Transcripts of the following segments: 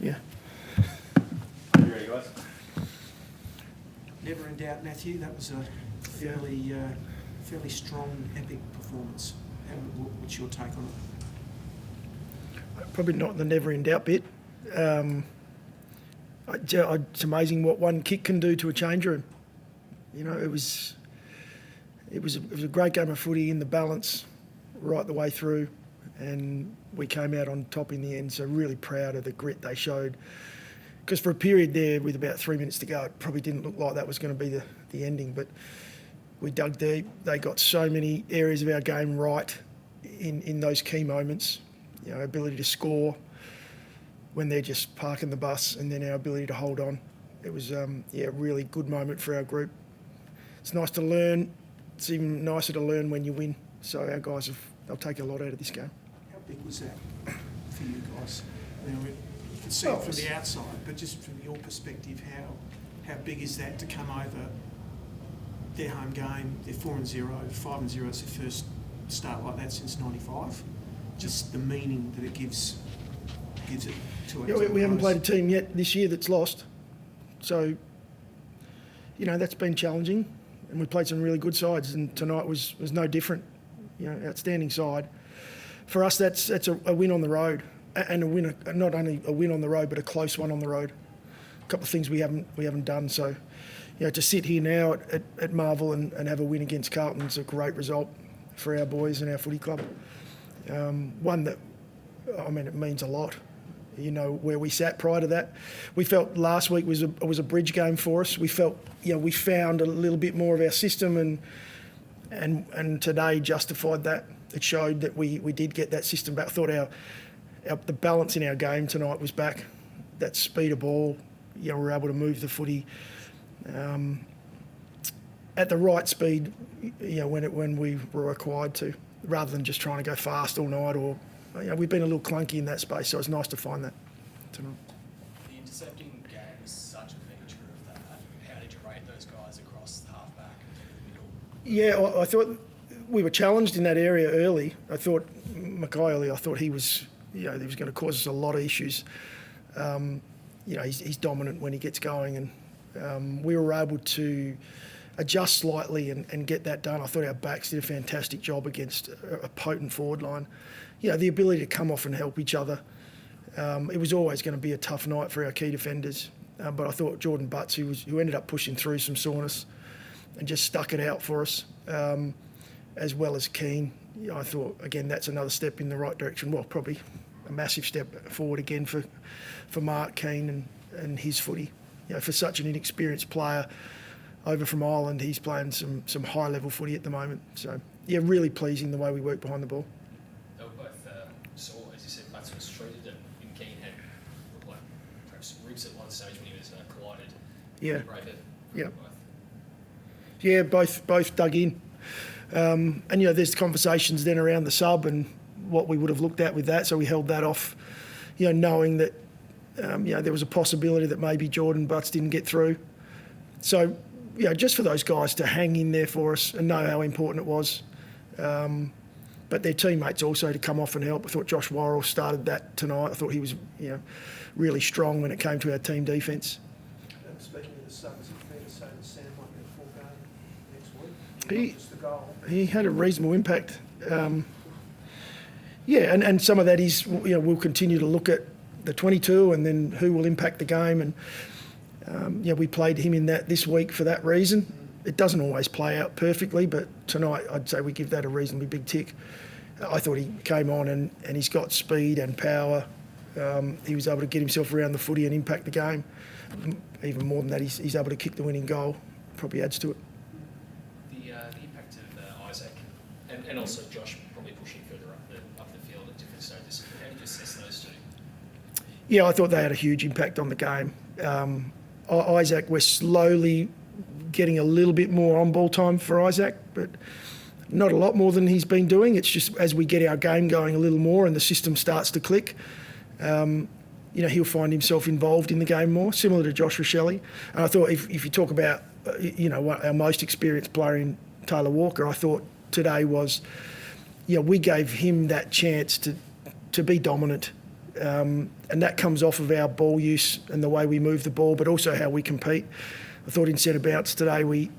Yeah. You ready, guys? Never in doubt, Matthew. That was a fairly strong, epic performance. What's your take on it? Probably not the never in doubt bit. It's amazing what one kick can do to a change room. You know, it was a great game of footy in the balance right the way through, and we came out on top in the end. So really proud of the grit they showed. Because for a period there, with about 3 minutes to go, it probably didn't look like that was going to be the ending. But we dug deep. They got so many areas of our game right in those key moments. You know, ability to score when they're just parking the bus, and then our ability to hold on. It was a really good moment for our group. It's nice to learn. It's even nicer to learn when you win. So our guys they'll take a lot out of this game. How big was that for you guys? You can see it from the outside, but just from your perspective, how big is that to come over their home game? They're 4-0, 5-0. It's their first start like that since '95. Just the meaning that it gives it to us. We haven't played a team yet this year that's lost. So, you know, that's been challenging. And we played some really good sides, and tonight was no different. You know, outstanding side. For us, that's a win on the road, and a win, not only a win on the road, but a close one on the road. A couple of things we haven't done. So, you know, to sit here now at Marvel and have a win against Carlton is a great result for our boys and our footy club. One that, I mean, it means a lot. You know, where we sat prior to that, we felt last week was a bridge game for us. We felt, you know, we found a little bit more of our system, and today justified that. It showed that we did get that system back. I thought the balance in our game tonight was back. That speed of ball, you know, we were able to move the footy at the right speed, you know, when we were required to, rather than just trying to go fast all night. Or, you know, we've been a little clunky in that space, so it's nice to find that tonight. The intercepting game is such a feature of that. How did you rate those guys across the half-back and the middle? Yeah, I thought we were challenged in that area early. I thought he was, you know, he was going to cause us a lot of issues. You know, he's dominant when he gets going, and we were able to adjust slightly and get that done. I thought our backs did a fantastic job against a potent forward line. You know, the ability to come off and help each other. It was always going to be a tough night for our key defenders, but I thought Jordan Butts, who ended up pushing through some soreness and just stuck it out for us, as well as Keane. You know, I thought, again, that's another step in the right direction. Well, probably a massive step forward again for Mark Keane and his footy. You know, for such an inexperienced player over from Ireland, he's playing some high-level footy at the moment. So, yeah, really pleasing the way we work behind the ball. They were both sore, as you said. Butts was treated, and Keane had like perhaps ribs at one stage when he was collided. Yeah. Yeah. Yeah, both dug in. And, you know, there's conversations then around the sub and what we would have looked at with that. So we held that off, you know, knowing that, you know, there was a possibility that maybe Jordan Butts didn't get through. So, you know, just for those guys to hang in there for us and know how important it was. But their teammates also to come off and help. I thought Josh Worrell started that tonight. I thought he was, you know, really strong when it came to our team defence. Speaking of the sub, is it fair to say that Sam might get a full game next week? Not just the goal. He had a reasonable impact. Yeah, and some of that is, you know, we'll continue to look at the 22 and then who will impact the game. And, yeah, we played him in that this week for that reason. It doesn't always play out perfectly, but tonight I'd say we give that a reasonably big tick. I thought he came on and he's got speed and power. He was able to get himself around the footy and impact the game. Even more than that, he's able to kick the winning goal. Probably adds to it. The impact of Isaac and also Josh probably pushing further up the field at different stages. How did you assess those two? Yeah, I thought they had a huge impact on the game. Isaac, we're slowly getting a little bit more on-ball time for Isaac, but not a lot more than he's been doing. It's just as we get our game going a little more and the system starts to click, you know, he'll find himself involved in the game more, similar to Josh Rochelle. And I thought if you talk about, you know, our most experienced player in Taylor Walker, I thought today was, you know, we gave him that chance to be dominant and that comes off of our ball use and the way we move the ball, but also how we compete. I thought in centre bounce today,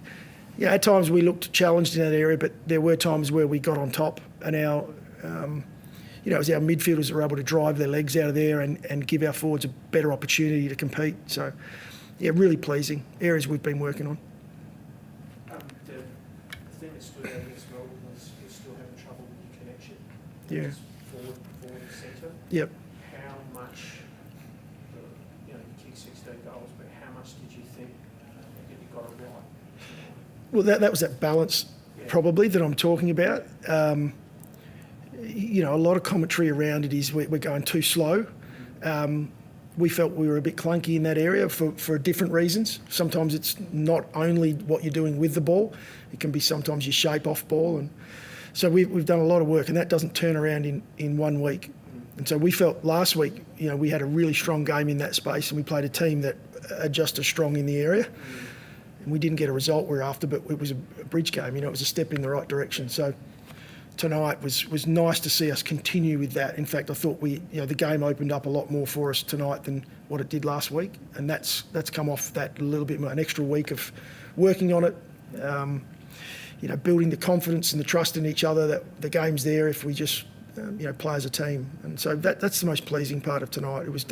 at times we looked challenged in that area, but there were times where we got on top, and our it was our midfielders that were able to drive their legs out of there and give our forwards a better opportunity to compete. So, really pleasing. Areas we've been working on. The thing that stood out against Melbourne was you're still having trouble with your connection. Yeah. Just forward and centre. Yep. How much, you kicked 16 goals, but how much did you think that you got it right? Well, that was that balance probably that I'm talking about. A lot of commentary around it is we're going too slow. We felt we were a bit clunky in that area for different reasons. Sometimes it's not only what you're doing with the ball, it can be sometimes your shape off ball. And so we've done a lot of work, and that doesn't turn around in 1 week. And so we felt last week, we had a really strong game in that space, and we played a team that are just as strong in the area. And we didn't get a result we're after, but it was a bridge game. It was a step in the right direction. So tonight was nice to see us continue with that. In fact, I thought the game opened up a lot more for us tonight than what it did last week, and that's come off that a little bit more, an extra week of working on it. Building the confidence and the trust in each other that the game's there if we just play as a team. And so that's the most pleasing part of tonight. It was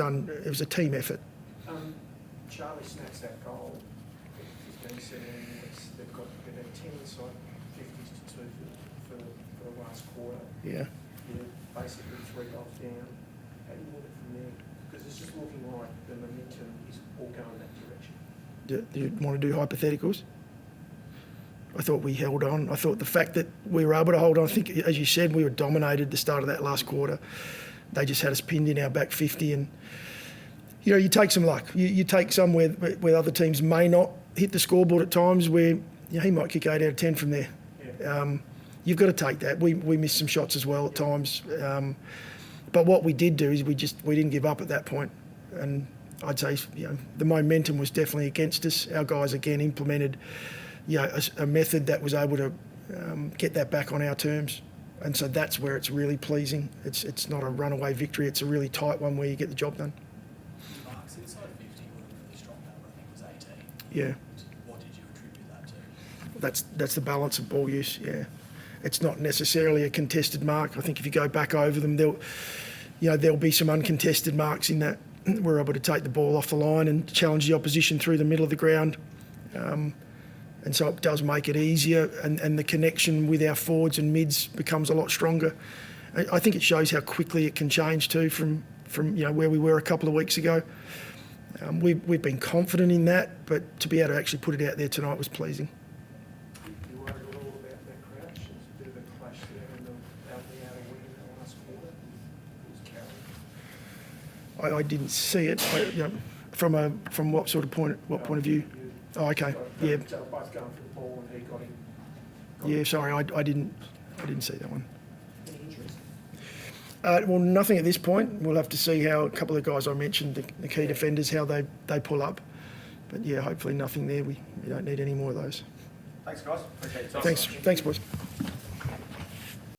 a team effort. Charlie snatched that goal. 15-17 minutes. They've got 10 inside 50s to 2 for the last quarter. Yeah. Basically 3 goals down. How do you look from there? Because it's just looking like the momentum is all going that direction. Do you want to do hypotheticals? I thought we held on. I thought the fact that we were able to hold on, I think, as you said, we were dominated the start of that last quarter. They just had us pinned in our back 50, and you take some luck. You take some where other teams may not hit the scoreboard at times, where he might kick 8 out of 10 from there. Yeah. You've got to take that. We missed some shots as well at times, but what we did do is we didn't give up at that point, and I'd say the momentum was definitely against us. Our guys again implemented a method that was able to get that back on our terms, and so that's where it's really pleasing. It's not a runaway victory. It's a really tight one where you get the job done. Marks inside 50 was a really strong number. I think it was 18. Yeah. What did you attribute that to? That's the balance of ball use. Yeah, it's not necessarily a contested mark. I think if you go back over them, there'll be some uncontested marks in that. We're able to take the ball off the line and challenge the opposition through the middle of the ground. And so it does make it easier, and the connection with our forwards and mids becomes a lot stronger. I think it shows how quickly it can change too from where we were a couple of weeks ago. We've been confident in that, but to be able to actually put it out there tonight was pleasing. You worried at all about that crouch? There's a bit of a clash there in the outer wing in the last quarter. It was carried. I didn't see it. From what sort of point of view? Oh, okay. Yeah. So both going for the ball, and he got him. Yeah. Sorry, I didn't see that one. Any injuries? Well, nothing at this point. We'll have to see how a couple of guys I mentioned, the key defenders, how they pull up. But yeah, hopefully nothing there. We don't need any more of those. Thanks, guys. Appreciate your time. Thanks, boys.